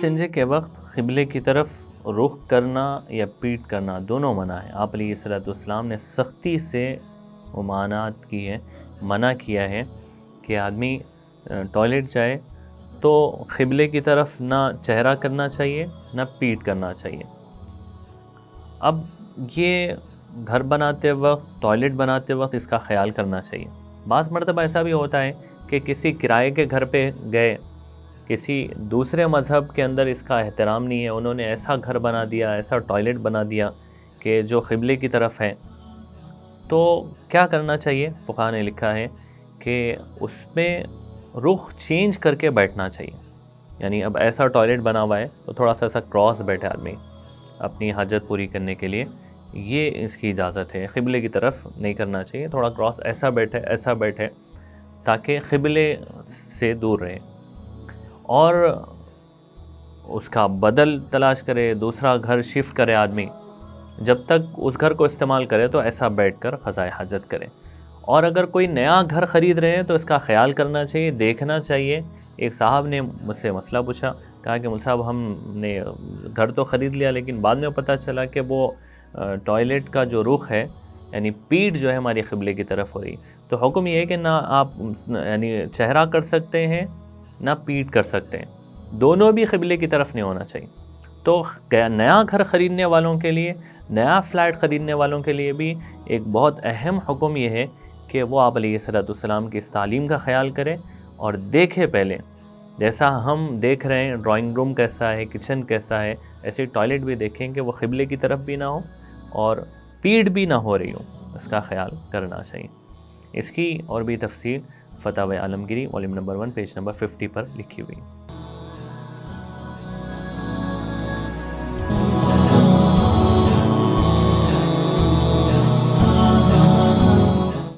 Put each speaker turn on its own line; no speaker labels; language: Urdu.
استنجے کے وقت قبلے کی طرف رخ کرنا یا پیٹ کرنا دونوں منع ہے۔ آپ علیہ السلام نے سختی سے ممانعت کی ہے، منع کیا ہے کہ آدمی ٹوائلٹ جائے تو قبلے کی طرف نہ چہرہ کرنا چاہیے نہ پیٹ کرنا چاہیے۔ اب یہ گھر بناتے وقت، ٹوائلٹ بناتے وقت اس کا خیال کرنا چاہیے۔ بعض مرتبہ ایسا بھی ہوتا ہے کہ کسی کرائے کے گھر پہ گئے، کسی دوسرے مذہب کے اندر اس کا احترام نہیں ہے، انہوں نے ایسا گھر بنا دیا، ایسا ٹوائلٹ بنا دیا کہ جو قبلے کی طرف ہے، تو کیا کرنا چاہیے؟ فقہاء نے لکھا ہے کہ اس میں رخ چینج کر کے بیٹھنا چاہیے۔ یعنی اب ایسا ٹوائلٹ بنا ہوا ہے تو تھوڑا سا ایسا کراس بیٹھے آدمی اپنی حاجت پوری کرنے کے لیے، یہ اس کی اجازت ہے۔ قبلے کی طرف نہیں کرنا چاہیے، تھوڑا کراس ایسا بیٹھے تاکہ قبلے سے دور رہے، اور اس کا بدل تلاش کرے، دوسرا گھر شفٹ کرے آدمی، جب تک اس گھر کو استعمال کرے تو ایسا بیٹھ کر قضاء حاجت کرے۔ اور اگر کوئی نیا گھر خرید رہے ہیں تو اس کا خیال کرنا چاہیے، دیکھنا چاہیے۔ ایک صاحب نے مجھ سے مسئلہ پوچھا، کہا کہ مول صاحب ہم نے گھر تو خرید لیا لیکن بعد میں پتہ چلا کہ وہ ٹوائلٹ کا جو رخ ہے، یعنی پیٹھ جو ہے ہماری قبلے کی طرف ہو رہی، تو حکم یہ ہے کہ نہ آپ یعنی چہرہ کر سکتے ہیں نہ پیٹھ کر سکتے ہیں، دونوں بھی قبلے کی طرف نہیں ہونا چاہیے۔ تو نیا گھر خریدنے والوں کے لیے، نیا فلیٹ خریدنے والوں کے لیے بھی ایک بہت اہم حکم یہ ہے کہ وہ آپ علیہ السلام کی اس تعلیم کا خیال کرے اور دیکھے پہلے، جیسا ہم دیکھ رہے ہیں ڈرائنگ روم کیسا ہے، کچن کیسا ہے، ایسے ٹوائلٹ بھی دیکھیں کہ وہ قبلے کی طرف بھی نہ ہو اور پیٹھ بھی نہ ہو رہی ہو، اس کا خیال کرنا چاہیے۔ اس کی اور بھی تفصیل فتاوی عالمگیری والیوم نمبر 1 پیج نمبر 50 پر لکھی ہوئی۔